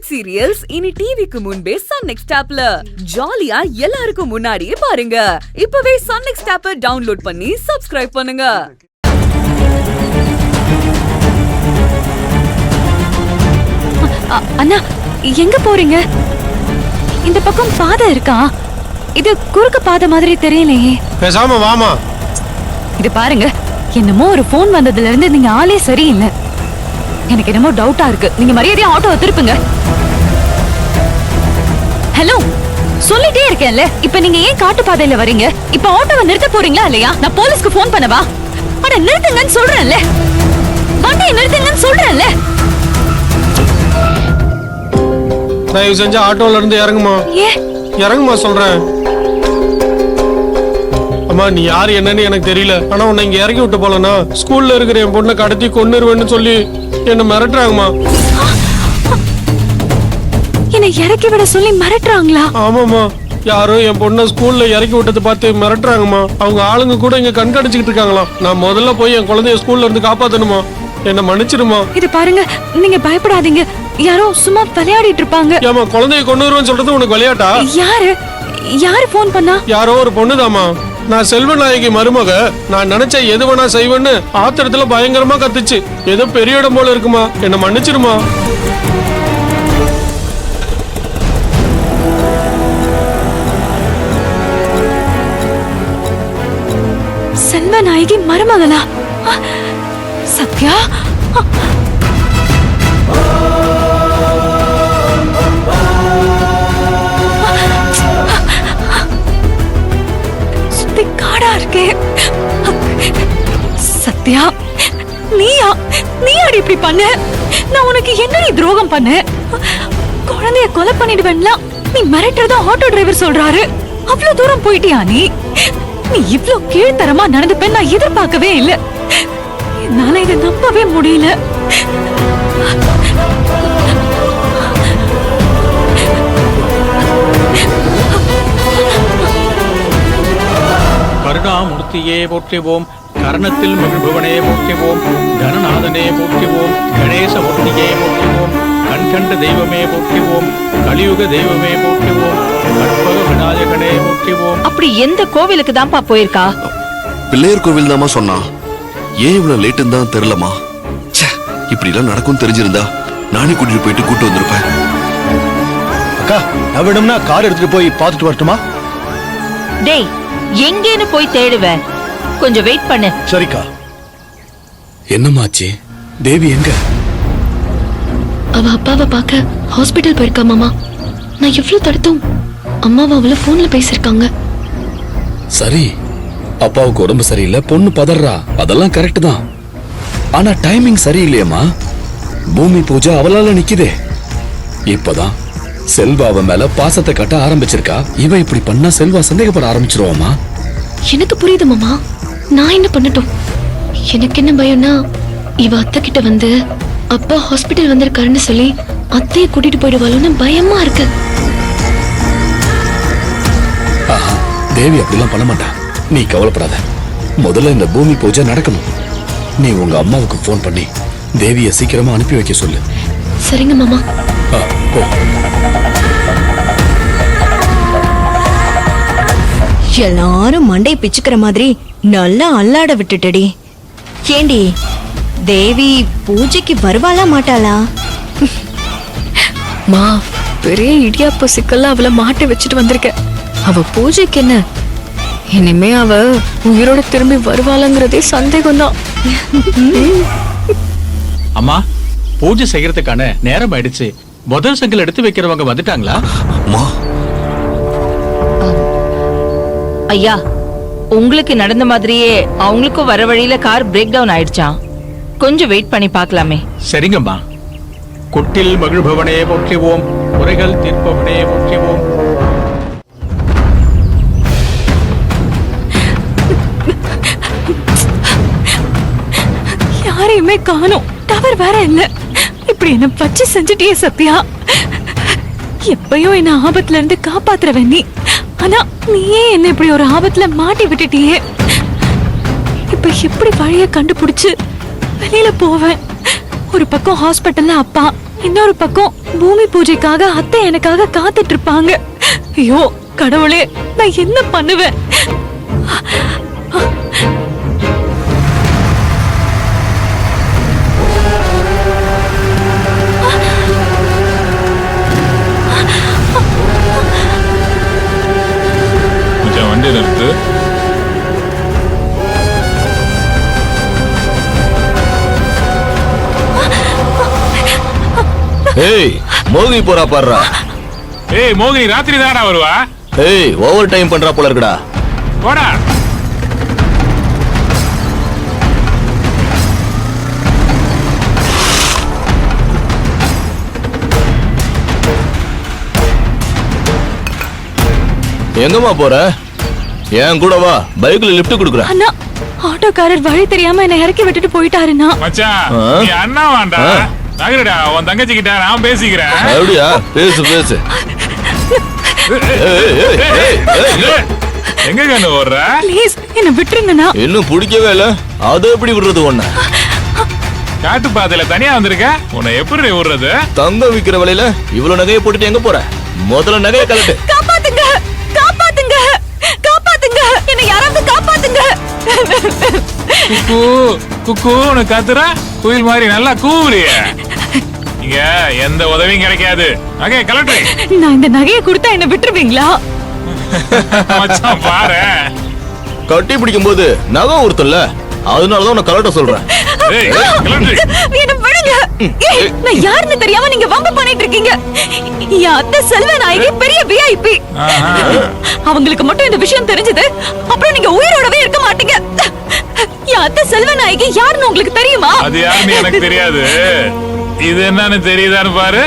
Web serials இனி டிவிக்கு முன்பே சன் நெக்ஸ்ட் ஆப்ல ஜாலியா எல்லாருக்கும் முன்னாடியே பாருங்க. இப்பவே சன் நெக்ஸ்ட் ஆப்பை டவுன்லோட் பண்ணி சப்ஸ்கிரைப் பண்ணுங்க. அண்ணா, எங்க போறீங்க? இந்த பக்கம் பாதை இருக்கா? இது குறுக்கு பாதை மாதிரி தெரியலையே. பேசாம வாமா. இது பாருங்க, என்னமோ ஒரு போன் வந்ததுல இருந்து நீங்க ஆளே சரியில்லை. எனக்கு என்னமோ டவுட்டா இருக்கு. நீங்க மரியாதையா ஆட்டோவை திருப்புங்க. ஹலோ, சொல்லிட்டே இருக்கேன்ல, இப்ப நீங்க ஏன் காட்டு பாதையில வரீங்க? இப்ப ஆட்டோவை நிறுத்த போறீங்களா இல்லையா? நான் போலீஸ்க்கு போன் பண்ணவா? அட நிறுத்துங்கன்னு சொல்றேன்ல, வண்டியை நிறுத்துங்கன்னு சொல்றேன்ல. தயவு செஞ்சு ஆட்டோல இருந்து இறங்குமா. இறங்குமா சொல்றேன். அம்மா, நீ யாரு என்னன்னு எனக்கு தெரியல. ஆனா உன்னை இங்க இறக்கி விட்டு போலனா ஸ்கூல்ல இருக்கிற என் பொண்ணை கடத்தி கொன்னுருவேன்னு சொல்லி என்ன மிரட்டுறாங்கம்மா. என்ன இறக்கி விட சொல்லி மிரட்டுறாங்களா? ஆமாமா, யாரும் என் பொண்ணை ஸ்கூல்ல இறக்கி விட்டதை பார்த்து மிரட்டுறாங்கம்மா. அவங்க ஆளுங்க கூட இங்க கண்காணிச்சுக்கிட்டு இருக்காங்களாம். நான் முதல்ல போய் என் குழந்தைய ஸ்கூல்ல இருந்து காப்பாத்தணுமா. என்ன மன்னிச்சிருமா. இது பாருங்க, நீங்க பயப்படாதீங்க. யாரோ சும்மா விளையாடிட்டு இருப்பாங்க. ஏமா, குழந்தைய கொன்னுருவேன்னு சொல்றது உனக்கு விளையாட்டா? யாரு போன் பண்ணா? யாரோ ஒரு பொண்ணுதாமா. நான் செல்வநாயகி மருமக. நான் நினைச்ச எது வேணா செய்வேன்னு ஆத்திரத்துல பயங்கரமா கத்துச்சு. ஏதோ பெரிய இடம் போல இருக்குமா. என்ன மன்னிச்சிருமா. செல்வநாயகி மருமகளா? சத்யா, காடா இருக்கே. சத்யா, நீயாடி இப்படி பண்ண? நான் உனக்கு என்னடி துரோகம் பண்ண? குழந்தைய கொலை பண்ணிடுவேன்ல நீ மிரட்டுறதா ஆட்டோ டிரைவர் சொல்றாரு. அவ்வளவு தூரம் போயிட்டியா நீ? நீ இவ்ளோ கீழ்த்தரமா நடந்துப்பேன் நான் எதிர்பார்க்கவே இல்ல. என்னால இதை நம்பவே முடியல. கருணாமூர்த்தியே போற்றிவோம், கர்ணத்தில் மகிழ்பவனே போற்றிவோம், கணநாதனே போற்றிவோம், கணேசமூர்த்தியே போற்றிவோம், கண்கண்ட தெய்வமே போற்றிவோம், கலியுக தெய்வமே போற்றிவோம், கற்பக விநாயகனே போற்றிவோம். அப்படி எந்த கோவிலுக்கு தான்ப்பா போயிருக்கா? பிள்ளையர் கோவில் தாமா சொன்னா. ஏன் இவ்வளவு லேட்டுன்னு தான் தெரியலமா. இப்படி எல்லாம் நடக்கும் தெரிஞ்சிருந்தா நானே கூட்டிட்டு போயிட்டு கூட்டு வந்திருப்பேன். அக்கா, நான் வேணும்னா கார் எடுத்துட்டு போய் பார்த்துட்டு வரட்டுமா? டேய், எங்கேன்னு போய் தேடுவ? கொஞ்சம் வெயிட் பண்ணு. சரிக்கா. என்னமாச்சு? தேவி எங்க? அவ அப்பாவை பார்க்க ஹாஸ்பிட்டல் போயிருக்கா மாமா. நான் எவ்வளவு தடுத்தும் அம்மாவை அவள போன்ல பேசிருக்காங்க. சரி, அப்பாவுக்கு உடம்பு சரியில்லை, பொண்ணு பதறா, அதெல்லாம் கரெக்ட் தான். ஆனா டைமிங் சரியில்லையம்மா. பூமி பூஜை அவளால நிக்குதே. இப்பதான் செல்வா அவ மேல பாசத்தை கட்ட ஆரம்பிச்சிருக்கா. இவ இப்படி பண்ணா செல்வா சந்தேகப்பட ஆரம்பிச்சிருவாமா. எனக்கு புரியுது மாமா. நான் என்ன பண்ணட்டும்? எனக்கு என்ன பயம்னா, இவ அத்தை கிட்ட வந்து அப்பா ஹாஸ்பிட்டல் வந்திருக்காருன்னு சொல்லி அத்தையை கூட்டிட்டு போயிடுவாளோன்னு பயமா இருக்கு. தேவி அப்படிலாம் பண்ண மாட்டா. நீ கவலைப்படாத. முதல்ல இந்த பூமி பூஜை நடக்கணும். நீ உங்க அம்மாவுக்கு போன் பண்ணி தேவிய சீக்கிரமா அனுப்பி வைக்க சொல்லு. சரிங்க மாமா. எல்லாரும் மண்டை பிச்சுக்கிற மாதிரி நல்லா அல்லாட விட்டுட்டடி. ஏண்டி, தேவி பூஜைக்கு வருவாளா மாட்டாளா? மா, பெரிய இடியாப்ப சிக்கல்ல அவளை மாட்டி வச்சுட்டு வந்திருக்க. அவ பூஜைக்கு என்ன, இனிமே அவ உயிரோட திரும்பி வருவாளங்கிறதே சந்தேகம்தான். அம்மா, பூஜை செய்யறதுக்கான நேரம் ஆயிடுச்சு. முதல் சங்கில் எடுத்து வைக்கிறவங்க வந்துட்டாங்களா? ஐயா, உங்களுக்கு நடந்த மாதிரியே அவங்களுக்கும் வர வழியில கார் பிரேக் டவுன் ஆயிடுச்சாம். கொஞ்சம் வெயிட் பண்ணி பார்க்கலாமே. சரிங்கம்மா. குட்டில் மகிழ்பவனே போற்றிவோம், குறைகள் தீர்ப்பவனே போற்றிவோம். யாரையுமே காணோம். டவர் வேற இல்ல. இப்படி என்ன பச்சை செஞ்சுட்டியே சத்யா. எப்பயும் என்ன ஆபத்துல இருந்து காப்பாத்துறவன் நீ. ஆனா நீயே என்ன இப்படி ஒரு ஆபத்துல மாட்டி விட்டுட்டியே. இப்ப எப்படி வழிய கண்டுபிடிச்சு வெளியில போவேன்? ஒரு பக்கம் ஹாஸ்பிட்டல்ல அப்பா, இன்னொரு பக்கம் பூமி பூஜைக்காக அத்தை எனக்காக காத்துட்டு இருப்பாங்க. ஐயோ கடவுளே, நான் என்ன பண்ணுவேன்? வண்டி நிறுத்து. ஏய் மோகினி போறா பாடுறா. ஏய் மோகினி ராத்திரி தானடா வருவா? ஏய் ஓவர் டைம் பண்றா போல இருக்குடா. போடா. எங்கம்மா போற? என் கூட வா, பைக்ல லிஃப்ட் குடுக்குறேன். அண்ணா, ஆட்டோக்காரர் வழி தெரியாம என்ன இறக்கி விட்டுட்டு போயிட்டாருண்ணா. மச்சான் நீ அண்ணா வாண்டா. நகருடா, உன் தங்கச்சி கிட்ட நான் பேசிக்கிறேன். அப்படியா? பேசு பேசு. எங்க கண்ணு ஓடுற? ப்ளீஸ் என்ன விட்டுருங்கண்ணா. இன்னும் பிடிக்கவே இல்ல, அது எப்படி விடுறது ஒண்ணு? காட்டு பாதையில தனியா வந்திருக்க, உன்னை எப்படி விடுறது? தங்கம் விக்கிற விலையில இவ்வளவு நகையை போட்டுட்டு எங்க போற? முதல்ல நகையை கலட்டு. காப்பாத்துங்க, காப்பாத்துங்க, காப்பாத்துங்க, என்ன யாராவது காப்பாத்துங்க. குக்கு குக்கு உனக்கு கத்துற குயில் மாதிரி நல்லா கூவுறிய. இங்க எந்த உதவியும் கிடைக்காது. நகையை கலட்டு. நான் இந்த நகையை கொடுத்தா என்ன விட்டுருவீங்களா? மச்சான் பாரு, கட்டி பிடிக்கும் போது நகை உறுத்தல்ல, அதனாலதான் உன்னை கலட்ட சொல்றேன். ஏய், கலட்டு. என்ன விடுங்க. ஏய், நான் யாருன்னு தெரியாம நீங்க வம்பு பண்ணிட்டு இருக்கீங்க. என் அத்தை செல்வநாயகி பெரிய VIP. அவங்களுக்கு மட்டும் இந்த விஷயம் தெரிஞ்சது, அப்புறம் நீங்க உயிரோடவே இருக்க மாட்டீங்க. என் அத்தை செல்வநாயகி யாருன்னு உங்களுக்கு தெரியுமா? அது யாருன்னு எனக்கு தெரியாது. இது என்னன்னு தெரியுதான்னு பாரு.